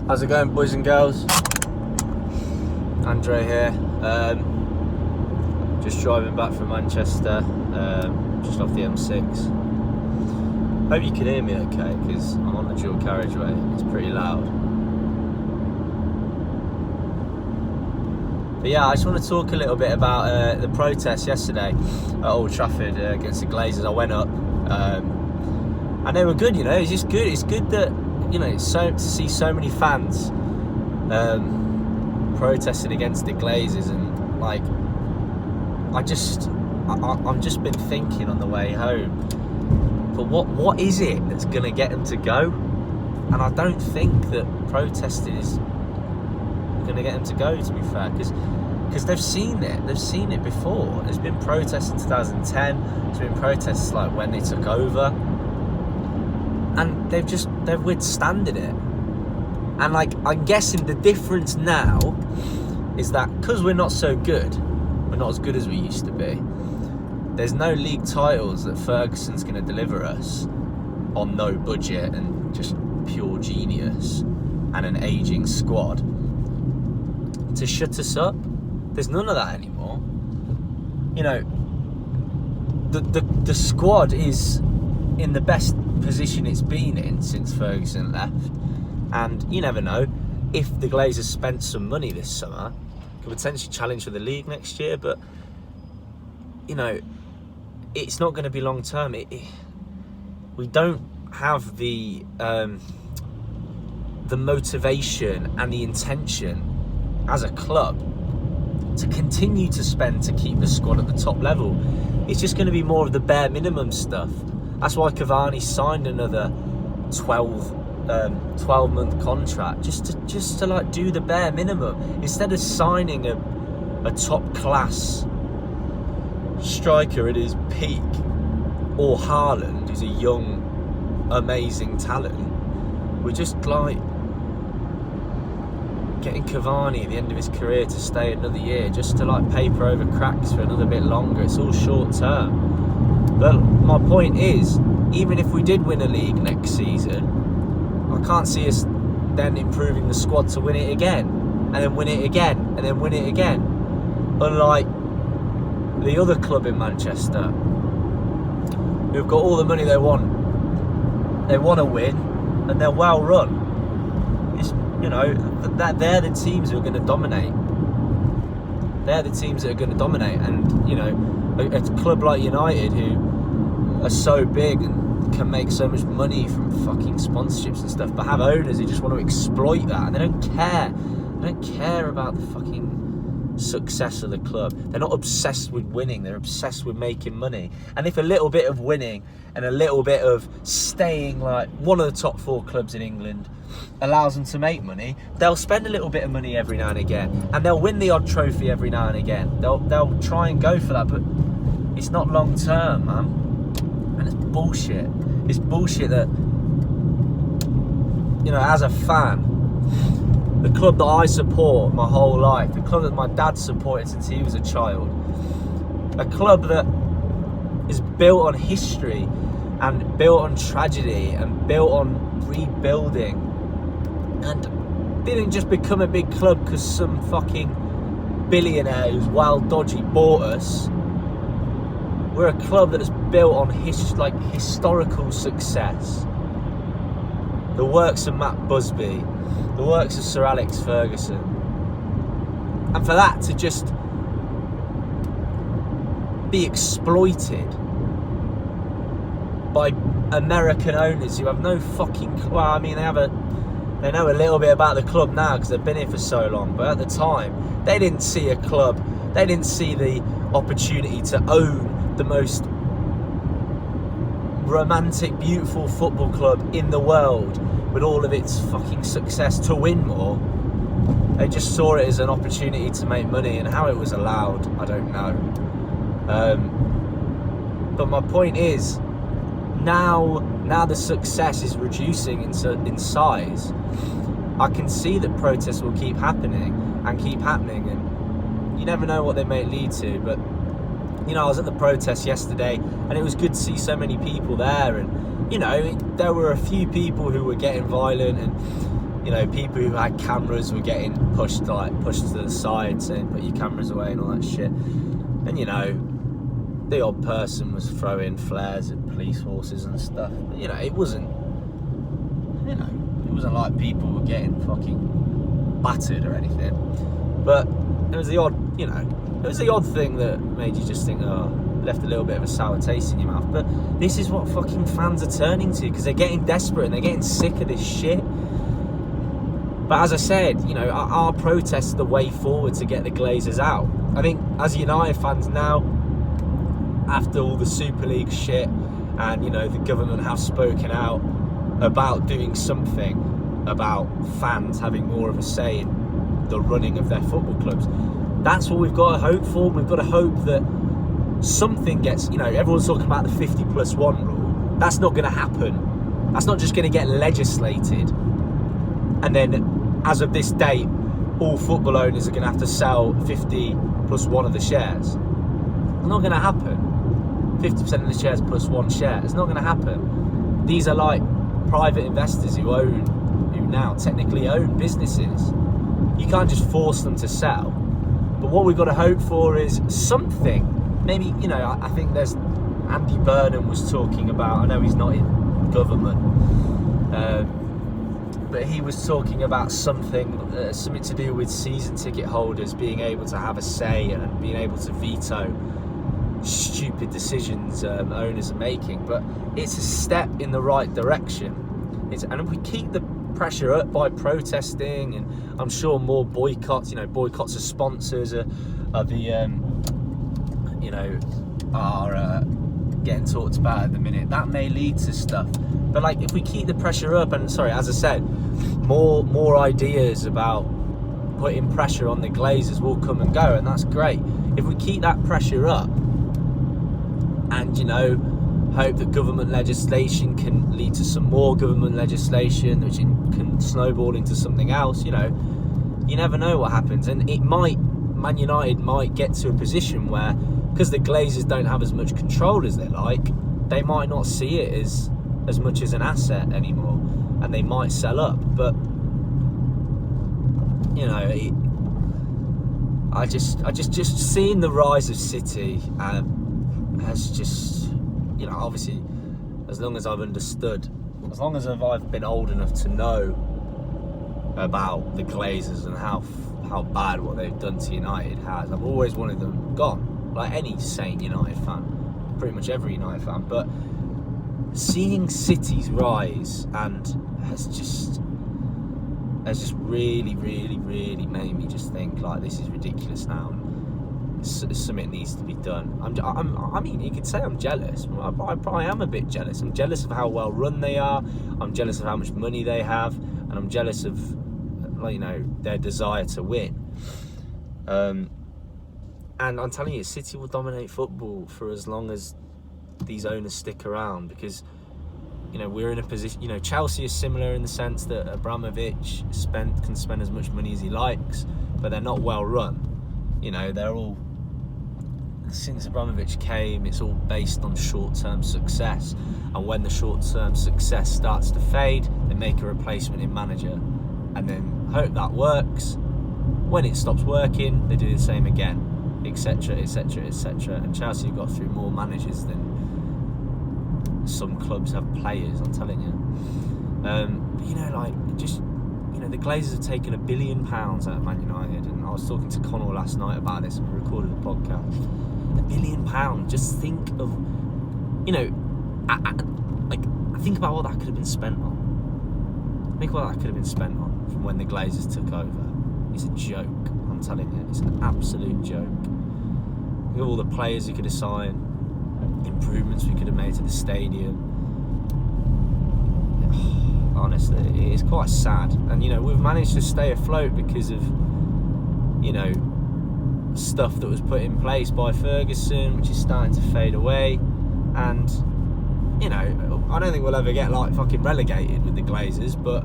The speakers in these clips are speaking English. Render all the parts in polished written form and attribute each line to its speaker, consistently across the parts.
Speaker 1: How's it going, boys and girls? Andre here. Just driving back from Manchester, just off the M6. Hope you can hear me okay, because I'm on the dual carriageway. It's pretty loud. But yeah, I just want to talk a little bit about the protest yesterday at Old Trafford against the Glazers. I went up, and they were good. You know, it's just good. It's good that to see so many fans protesting against the Glazers, and like, I've just been thinking on the way home. But what is it that's going to get them to go? And I don't think that protesting is going to get them to go, to be fair, because they've seen it before. There's been protests in 2010, there's been protests like when they took over, and they've withstanded it. And like, I'm guessing the difference now is that because we're not so good, we're not as good as we used to be, there's no league titles that Ferguson's going to deliver us on no budget and just pure genius and an ageing squad to shut us up. There's none of that anymore. You know, the squad is in the best position it's been in since Ferguson left, and you never know, if the Glazers spent some money this summer, could potentially challenge for the league next year. But you know, it's not going to be long term. We don't have the motivation and the intention as a club to continue to spend to keep the squad at the top level. It's just going to be more of the bare minimum stuff. That's why Cavani signed another 12-month contract, just to like do the bare minimum, instead of signing a top class striker at his peak, or Haaland, who's a young amazing talent. We're just like getting Cavani at the end of his career to stay another year, just to like paper over cracks for another bit longer. It's all short term. But my point is, even if we did win a league next season, I can't see us then improving the squad to win it again, and then win it again, and then win it again. Unlike the other club in Manchester, who've got all the money they want to win, and they're well run. It's, you know, that they're the teams who are going to dominate. They're the teams that are going to dominate, and you know, a club like United, who are so big and can make so much money from fucking sponsorships and stuff, but have owners who just want to exploit that, and they don't care. They don't care about the fucking success of the club. They're not obsessed with winning, they're obsessed with making money. And if a little bit of winning and a little bit of staying like one of the top 4 clubs in England allows them to make money, they'll spend a little bit of money every now and again, and they'll win the odd trophy every now and again. They'll try and go for that, but it's not long term, man. And it's bullshit. It's bullshit that, you know, as a fan, the club that I support my whole life, the club that my dad supported since he was a child, a club that is built on history and built on tragedy and built on rebuilding, and didn't just become a big club because some fucking billionaire who's wild dodgy bought us. We're a club that is built on historical success. The works of Matt Busby, the works of Sir Alex Ferguson. And for that to just be exploited by American owners who have no fucking... Well, I mean, they know a little bit about the club now because they've been here for so long, but at the time, they didn't see a club, they didn't see the opportunity to own the most romantic, beautiful football club in the world with all of its fucking success, to win more. They just saw it as an opportunity to make money, and how it was allowed, I don't know. But my point is, now the success is reducing in size. I can see that protests will keep happening, and you never know what they may lead to. But you know, I was at the protest yesterday, and it was good to see so many people there, and you know, there were a few people who were getting violent, and You know, people who had cameras were getting pushed to the side, saying put your cameras away and all that shit. And you know, the odd person was throwing flares at police horses and stuff. But, you know, it wasn't like people were getting fucking battered or anything. But it was the odd thing that made you just think, left a little bit of a sour taste in your mouth. But this is what fucking fans are turning to, because they're getting desperate and they're getting sick of this shit. But as I said, you know, our protest is the way forward to get the Glazers out. I think as United fans now, after all the Super League shit, and you know, the government have spoken out about doing something about fans having more of a say in the running of their football clubs, that's what we've got to hope for. We've got to hope that something gets, you know, everyone's talking about the 50+1 rule. That's not going to happen. That's not just going to get legislated and then as of this date all football owners are going to have to sell 50+1 of the shares. It's not going to happen. 50% of the shares plus one share. It's not going to happen. These are like private investors who now technically own businesses. You can't just force them to sell. But what we've got to hope for is something. Maybe, you know, I think there's Andy Burnham was talking about, I know he's not in government, but he was talking about something to do with season ticket holders being able to have a say and being able to veto stupid decisions owners are making. But it's a step in the right direction. And if we keep the pressure up by protesting, and I'm sure more boycotts, you know, boycotts of sponsors are getting talked about at the minute. That may lead to stuff. But like, if we keep the pressure up, and as I said, more ideas about putting pressure on the Glazers will come and go, and that's great. If we keep that pressure up, and you know, hope that government legislation can lead to some more government legislation, which can snowball into something else. You know, you never know what happens, and Man United might get to a position where, because the Glazers don't have as much control as they like, they might not see it as much as an asset anymore, and they might sell up. But you know, I just seeing the rise of City has just, you know, obviously, as long as I've understood, as long as I've been old enough to know about the Glazers and how bad what they've done to United has, I've always wanted them gone, like any sane United fan, pretty much every United fan. But seeing City's rise has just really made me just think, like, this is ridiculous now. Something needs to be done. I mean, you could say I'm jealous. I am a bit jealous. I'm jealous of how well run they are. I'm jealous of how much money they have, and I'm jealous of, you know, their desire to win. And I'm telling you, City will dominate football for as long as these owners stick around, because, you know, we're in a position. You know, Chelsea is similar in the sense that Abramovich can spend as much money as he likes, but they're not well run. You know, they're all, since Abramovich came, it's all based on short-term success, and when the short-term success starts to fade, they make a replacement in manager, and then hope that works. When it stops working, they do the same again, etc, etc, etc. And Chelsea have got through more managers than some clubs have players, I'm telling you. But, you know, like, just, you know, the Glazers have taken £1 billion out of Man United, and I was talking to Connor last night about this, and we recorded a podcast. £1 billion. Just think of, you know, I think about what that could have been spent on. Think what that could have been spent on from when the Glazers took over. It's a joke. I'm telling you, it's an absolute joke. Look at all the players we could have signed, improvements we could have made to the stadium. Honestly, it is quite sad. And, you know, we've managed to stay afloat because of, you know, stuff that was put in place by Ferguson, which is starting to fade away. And, you know, I don't think we'll ever get, like, fucking relegated with the Glazers, but,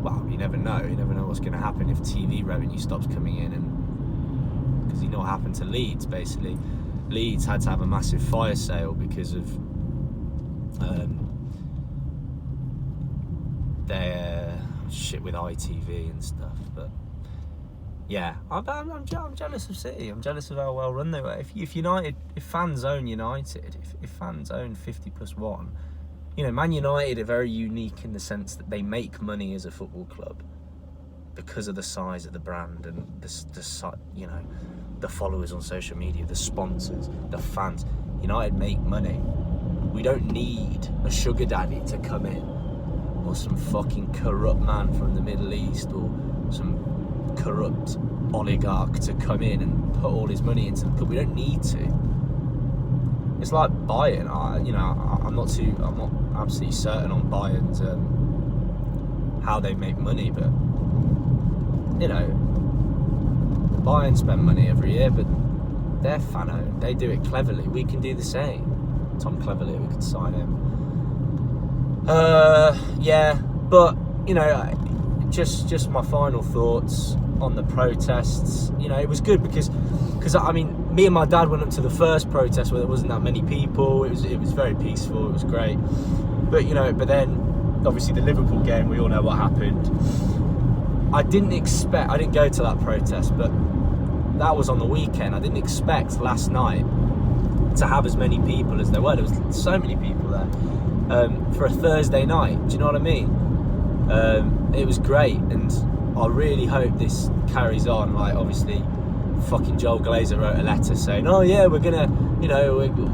Speaker 1: well, you never know. You never know what's going to happen if TV revenue stops coming in. And because you know what happened to Leeds, basically. Leeds had to have a massive fire sale because of shit with ITV and stuff. But yeah, I'm jealous of City. I'm jealous of how well run they were. If fans own United, if fans own 50+1, Man United are very unique in the sense that they make money as a football club because of the size of the brand and the followers on social media, the sponsors, the fans. United make money. We don't need a sugar daddy to come in, or some fucking corrupt man from the Middle East, or some corrupt oligarch to come in and put all his money into the club. We don't need to. It's like Bayern. I'm not absolutely certain on Bayern's how they make money, but Bayern spend money every year, but they're fan-owned. They do it cleverly. We can do the same. Tom Cleverley, we could sign him. But just my final thoughts on the protests. It was good because me and my dad went up to the first protest where there wasn't that many people. It was very peaceful. It was great. But then obviously the Liverpool game, we all know what happened. I didn't go to that protest, but that was on the weekend. I didn't expect last night to have as many people as there were. There was so many people there for a Thursday night. Do you know what I mean? It was great, and I really hope this carries on. Like, obviously, fucking Joel Glazer wrote a letter saying, "Oh yeah, we're gonna,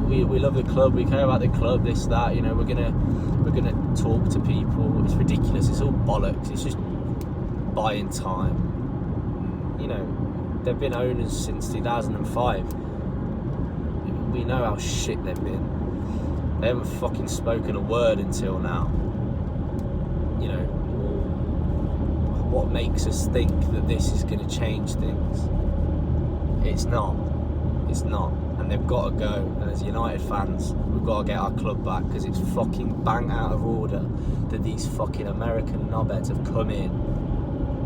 Speaker 1: we love the club, we care about the club, this, that. We're gonna talk to people." It's ridiculous. It's all bollocks. It's just buying time. They've been owners since 2005. We know how shit they've been. They haven't fucking spoken a word until now. What makes us think that this is going to change things? It's not. And they've got to go. And as United fans, we've got to get our club back, because it's fucking bang out of order that these fucking American knobheads have come in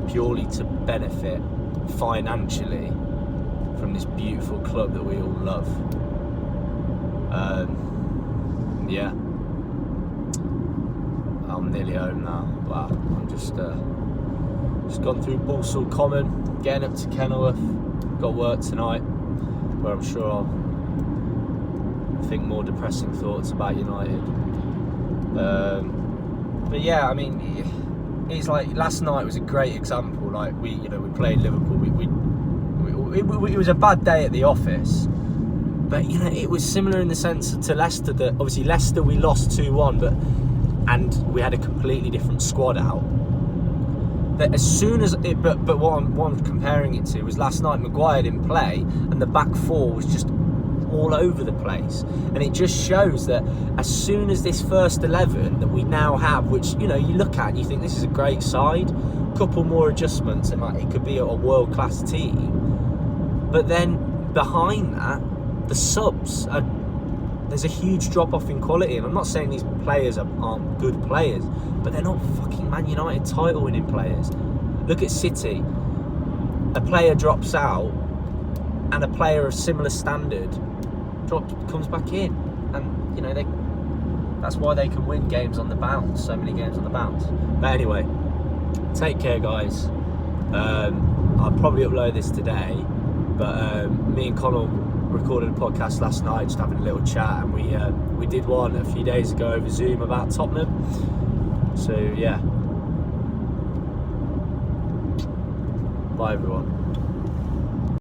Speaker 1: purely to benefit financially from this beautiful club that we all love. I'm nearly home now. Wow, I'm just gone through Balsall Common, getting up to Kenilworth. Got work tonight, where I'm sure I'll think more depressing thoughts about United. But yeah, it's like last night was a great example. Like we played Liverpool. It was a bad day at the office. But it was similar in the sense to Leicester. That obviously Leicester we lost 2-1, and we had a completely different squad out. That as soon as it, but what I'm comparing it to was last night. Maguire didn't play, and the back four was just all over the place. And it just shows that as soon as this first 11 that we now have, which you look at and you think this is a great side, couple more adjustments and it could be a world-class team. But then behind that, the subs there's a huge drop-off in quality, and I'm not saying these players aren't good players, but they're not fucking Man United title-winning players. Look at City. A player drops out, and a player of similar standard comes back in, and that's why they can win games on the bounce. So many games on the bounce. But anyway, take care, guys. I'll probably upload this today, but me and Connell recorded a podcast last night, just having a little chat, and we did one a few days ago over Zoom about Tottenham. So yeah, bye everyone.